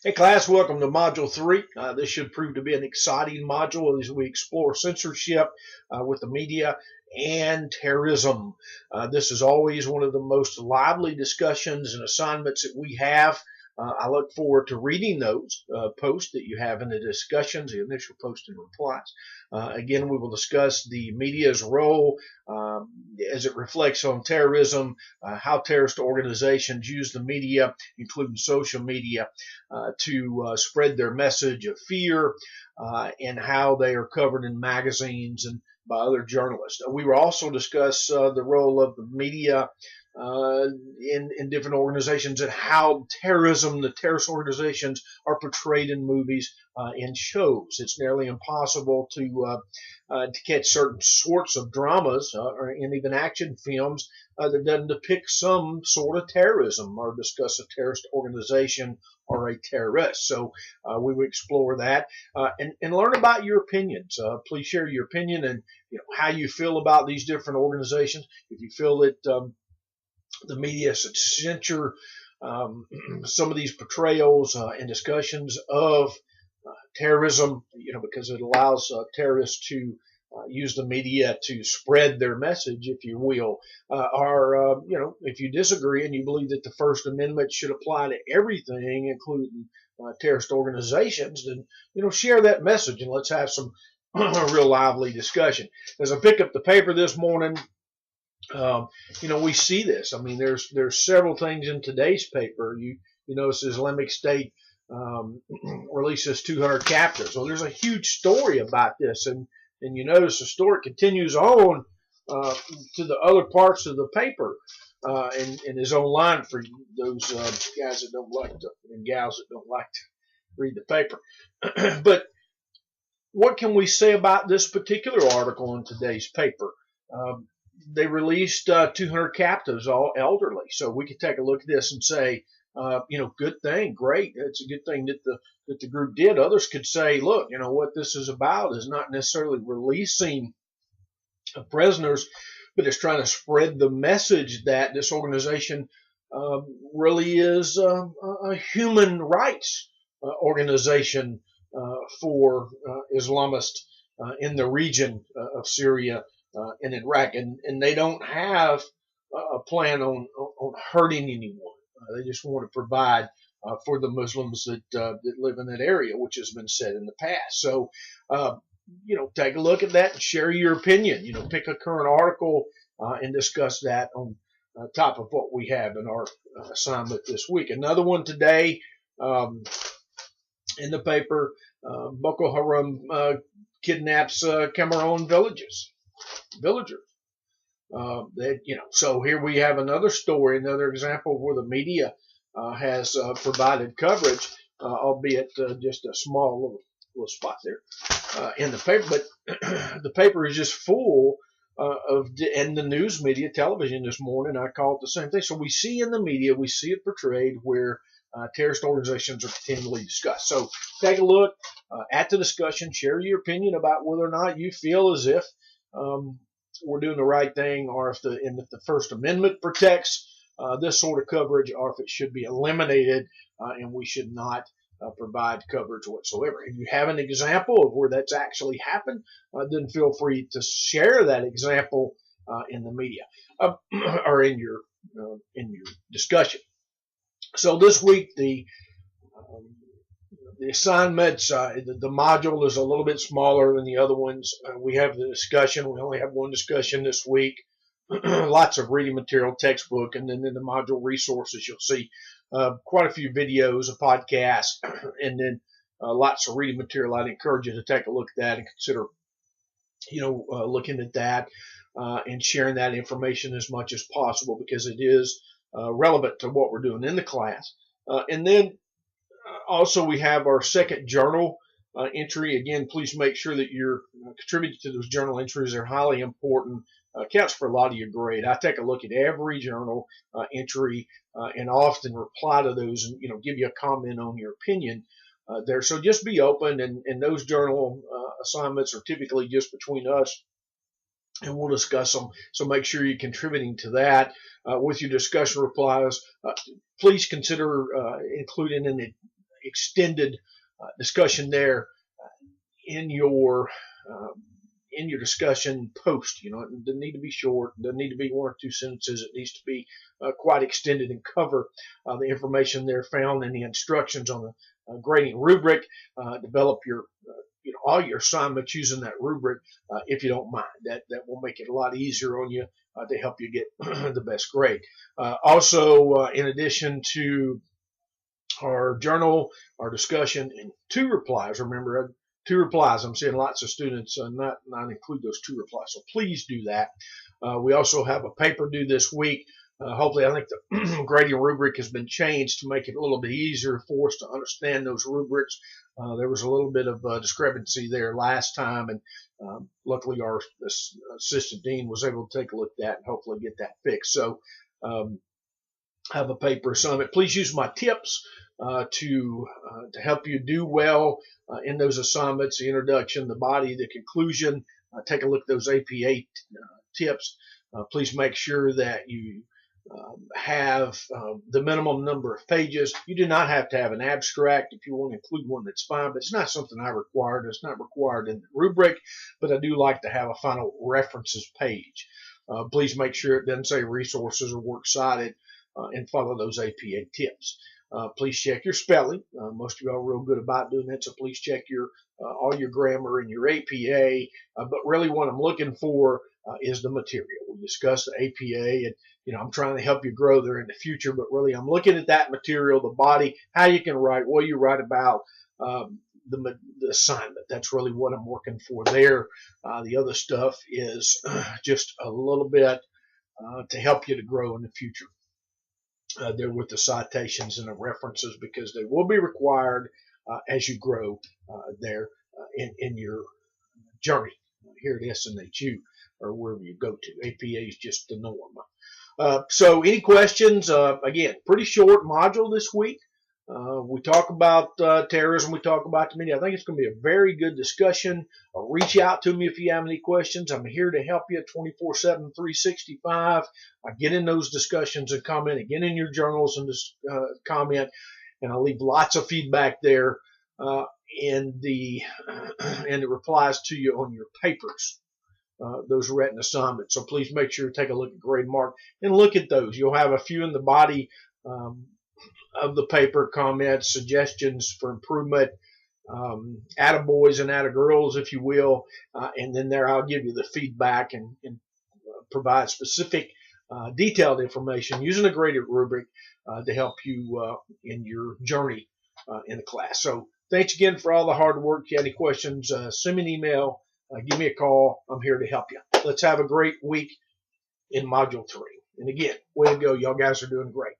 Hey class, welcome to Module 3. This should prove to be an exciting module as we explore censorship with the media and terrorism. This is always one of the most lively discussions and assignments that we have. I look forward to reading those posts that you have in the discussions, the initial posts and replies. Again, we will discuss the media's role as it reflects on terrorism, how terrorist organizations use the media, including social media, to spread their message of fear, and how they are covered in magazines and by other journalists. We will also discuss the role of the media in different organizations and how terrorism, the terrorist organizations, are portrayed in movies and shows. It's nearly impossible to catch certain sorts of dramas and even action films that doesn't depict some sort of terrorism or discuss a terrorist organization or a terrorist. So we will explore that and learn about your opinions. Please share your opinion and how you feel about these different organizations. If you feel that the media should censure some of these portrayals and discussions of terrorism, because it allows terrorists to use the media to spread their message, if you will, or if you disagree and you believe that the First Amendment should apply to everything, including terrorist organizations, then share that message and let's have some real lively discussion. As I pick up the paper this morning, we see this. I mean, there's several things in today's paper. You notice Islamic State releases 200 captives. Well, there's a huge story about this, and you notice the story continues on to the other parts of the paper and is online for those guys that don't like to, and gals that don't like to read the paper. But what can we say about this particular article in today's paper? They released 200 captives, all elderly. So we could take a look at this and say, good thing, great. It's a good thing that the group did. Others could say, look, what this is about is not necessarily releasing prisoners, but it's trying to spread the message that this organization really is a human rights organization for Islamists in the region of Syria and Iraq, and they don't have a plan on hurting anyone. They just want to provide for the Muslims that live in that area, which has been said in the past. So, take a look at that and share your opinion. Pick a current article and discuss that on top of what we have in our assignment this week. Another one today in the paper: Boko Haram kidnaps Cameroon villagers. So here we have another story, another example where the media has provided coverage, albeit just a small little spot there in the paper. But the paper is just full and the news media, television this morning, I call it the same thing. So we see in the media, we see it portrayed where terrorist organizations are continually discussed. So take a look at the discussion, share your opinion about whether or not you feel as if we're doing the right thing, or if the First Amendment protects this sort of coverage, or if it should be eliminated and we should not provide coverage whatsoever. If you have an example of where that's actually happened, then feel free to share that example in the media or in your discussion. So this week the assignments, the module is a little bit smaller than the other ones. We have the discussion. We only have one discussion this week. Lots of reading material, textbook, and then in the module resources, you'll see quite a few videos, a podcast, and then lots of reading material. I'd encourage you to take a look at that and consider, looking at that and sharing that information as much as possible, because it is relevant to what we're doing in the class. And then also, we have our second journal entry. Again, please make sure that you're contributing to those journal entries. They're highly important. Counts for a lot of your grade. I take a look at every journal entry and often reply to those and give you a comment on your opinion there. So just be open, and those journal assignments are typically just between us, and we'll discuss them. So make sure you're contributing to that with your discussion replies. Please consider including extended discussion there in your discussion post. You know, it doesn't need to be short. It doesn't need to be 1 or 2 sentences. It needs to be quite extended and cover the information there found in the instructions on the grading rubric. Develop your all your assignments using that rubric if you don't mind. That will make it a lot easier on you to help you get the best grade. Also, in addition to our journal, our discussion, and 2 replies. Remember, 2 replies. I'm seeing lots of students not include those 2 replies, so please do that. We also have a paper due this week. Hopefully, I think the grading rubric has been changed to make it a little bit easier for us to understand those rubrics. There was a little bit of discrepancy there last time, and luckily our assistant dean was able to take a look at that and hopefully get that fixed. So have a paper assignment. Please use my tips to help you do well in those assignments: the introduction, the body, the conclusion. Take a look at those APA tips. Please make sure that you have the minimum number of pages. You do not have to have an abstract. If you want to include one, that's fine, but it's not something I require. It's not required in the rubric, but I do like to have a final references page. Please make sure it doesn't say resources or works cited, and follow those APA tips. Please check your spelling. Most of you are real good about doing that, so please check your all your grammar and your APA. But really what I'm looking for is the material. We discussed the APA, and I'm trying to help you grow there in the future, but really I'm looking at that material, the body, how you can write, what you write about, the assignment. That's really what I'm working for there. The other stuff is just a little bit to help you to grow in the future. There with the citations and the references, because they will be required as you grow there in your journey here at SNHU or wherever you go to. APA is just the norm. So any questions? Again, pretty short module this week. We talk about terrorism. We talk about the media. I think it's going to be a very good discussion. Reach out to me if you have any questions. I'm here to help you 24/7, 365. Get in those discussions and comment. Get in your journals and just comment. And I'll leave lots of feedback there in the replies to you on your papers. Those written assignments. So please make sure to take a look at grade mark and look at those. You'll have a few in the body of the paper, comments, suggestions for improvement, attaboys and attagirls, if you will, and then there I'll give you the feedback and provide specific detailed information using a graded rubric to help you in your journey in the class. So thanks again for all the hard work. If you have any questions, send me an email, give me a call. I'm here to help you. Let's have a great week in Module 3. And again, way to go. Y'all guys are doing great.